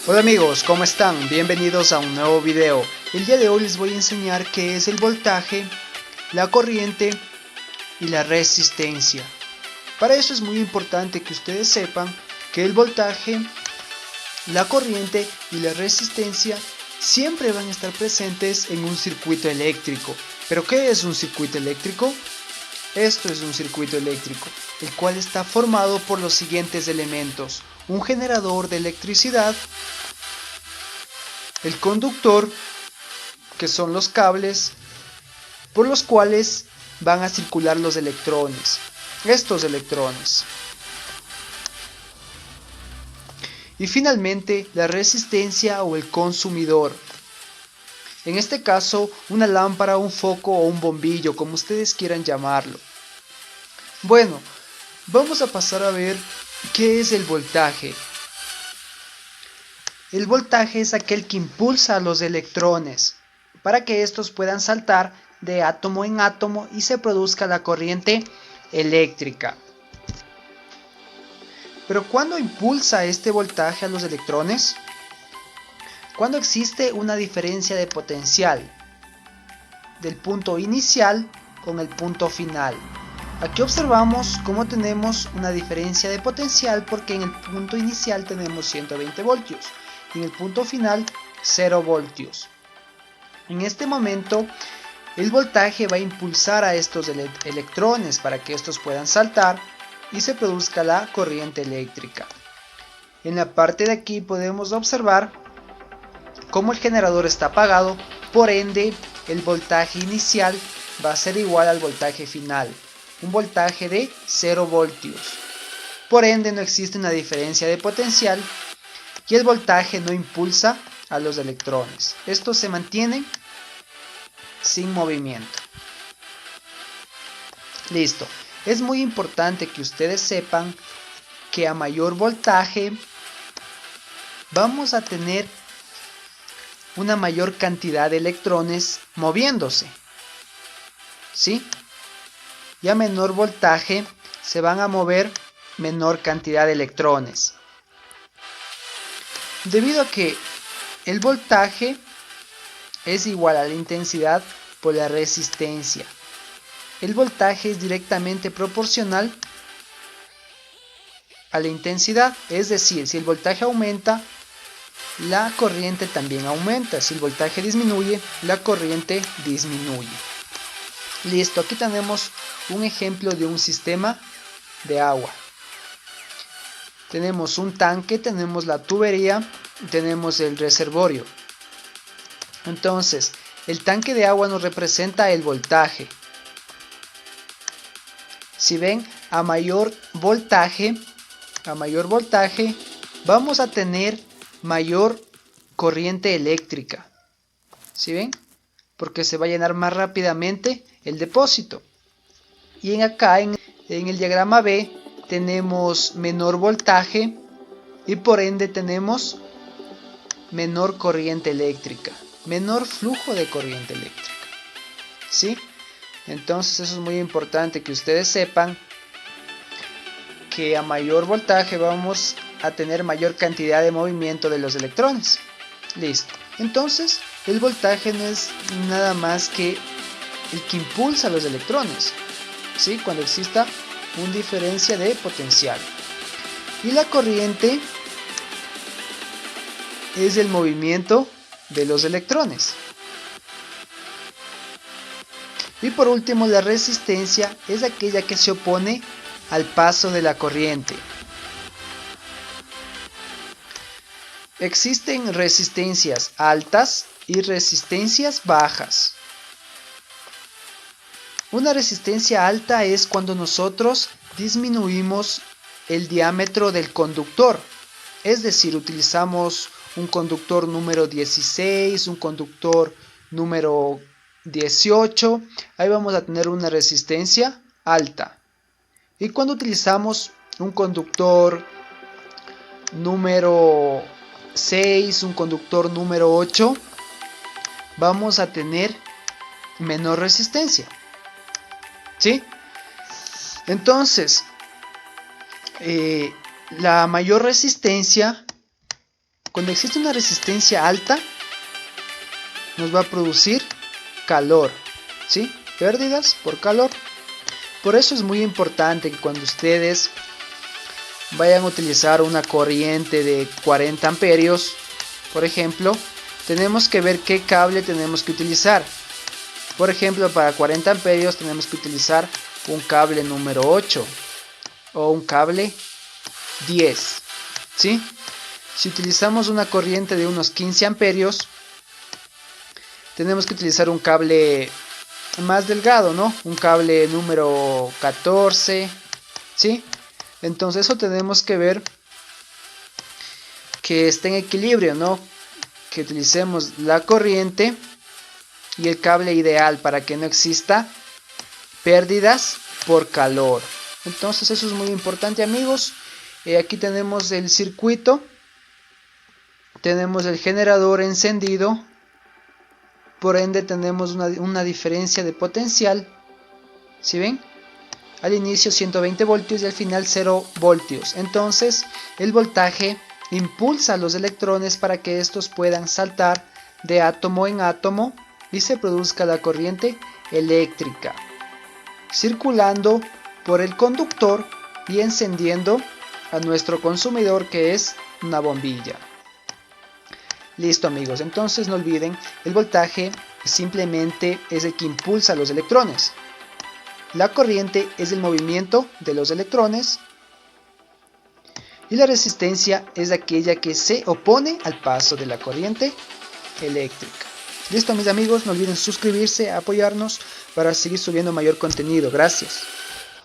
Hola amigos, ¿cómo están? Bienvenidos a un nuevo video. El día de hoy les voy a enseñar qué es el voltaje, la corriente y la resistencia. Para eso es muy importante que ustedes sepan que el voltaje, la corriente y la resistencia siempre van a estar presentes en un circuito eléctrico. ¿Pero qué es un circuito eléctrico? Esto es un circuito eléctrico, el cual está formado por los siguientes elementos: un generador de electricidad, el conductor, que son los cables por los cuales van a circular los electrones, estos electrones. Y finalmente la resistencia o el consumidor. En este caso, una lámpara, un foco o un bombillo, como ustedes quieran llamarlo. Bueno, vamos a pasar a ver qué es el voltaje. El voltaje es aquel que impulsa a los electrones para que estos puedan saltar de átomo en átomo y se produzca la corriente eléctrica. Pero ¿cuándo impulsa este voltaje a los electrones? Cuando existe una diferencia de potencial del punto inicial con el punto final. Aquí observamos cómo tenemos una diferencia de potencial porque en el punto inicial tenemos 120 voltios y en el punto final 0 voltios. En este momento el voltaje va a impulsar a estos electrones para que estos puedan saltar y se produzca la corriente eléctrica. En la parte de aquí podemos observar cómo el generador está apagado, por ende el voltaje inicial va a ser igual al voltaje final, un voltaje de 0 voltios. Por ende no existe una diferencia de potencial y el voltaje no impulsa a los electrones. Estos se mantienen sin movimiento. Listo. Es muy importante que ustedes sepan que a mayor voltaje vamos a tener una mayor cantidad de electrones moviéndose, ¿sí? Y a menor voltaje se van a mover menor cantidad de electrones. Debido a que el voltaje es igual a la intensidad por la resistencia. El voltaje es directamente proporcional a la intensidad, es decir, si el voltaje aumenta, la corriente también aumenta. Si el voltaje disminuye, la corriente disminuye. Listo, aquí tenemos un ejemplo de un sistema de agua. Tenemos un tanque, tenemos la tubería, tenemos el reservorio. Entonces, el tanque de agua nos representa el voltaje. Si ven, a mayor voltaje vamos a tener mayor corriente eléctrica. ¿Sí ven? Porque se va a llenar más rápidamente el depósito. Y acá en el diagrama B tenemos menor voltaje y por ende tenemos menor corriente eléctrica, menor flujo de corriente eléctrica. ¿Sí? Entonces eso es muy importante que ustedes sepan que a mayor voltaje vamos a tener mayor cantidad de movimiento de los electrones. Listo. Entonces el voltaje no es nada más que el que impulsa a los electrones, ¿sí? Cuando exista una diferencia de potencial. Y la corriente es el movimiento de los electrones. Y por último, la resistencia es aquella que se opone al paso de la corriente. Existen resistencias altas y resistencias bajas. Una resistencia alta es cuando nosotros disminuimos el diámetro del conductor. Es decir, utilizamos un conductor número 16, un conductor número 18. Ahí vamos a tener una resistencia alta. Y cuando utilizamos un conductor número 6, un conductor número 8, vamos a tener menor resistencia. ¿Sí? Entonces, la mayor resistencia Cuando existe una resistencia alta, nos va a producir calor, ¿sí? Pérdidas por calor. Por eso es muy importante que cuando ustedes vayan a utilizar una corriente de 40 amperios, por ejemplo, tenemos que ver qué cable tenemos que utilizar. Por ejemplo, para 40 amperios tenemos que utilizar un cable número 8 o un cable 10, ¿sí? Si utilizamos una corriente de unos 15 amperios, tenemos que utilizar un cable más delgado, ¿no? Un cable número 14, ¿sí? Entonces eso tenemos que ver que esté en equilibrio, ¿no? Que utilicemos la corriente y el cable ideal para que no exista pérdidas por calor. Entonces eso es muy importante, amigos. Aquí tenemos el circuito, tenemos el generador encendido, por ende tenemos una diferencia de potencial, ¿sí ven? Al inicio 120 voltios y al final 0 voltios. Entonces el voltaje impulsa a los electrones para que estos puedan saltar de átomo en átomo y se produzca la corriente eléctrica, circulando por el conductor y encendiendo a nuestro consumidor, que es una bombilla. Listo, amigos, entonces no olviden, el voltaje simplemente es el que impulsa a los electrones. La corriente es el movimiento de los electrones y la resistencia es aquella que se opone al paso de la corriente eléctrica. Listo, mis amigos, no olviden suscribirse, apoyarnos para seguir subiendo mayor contenido. Gracias.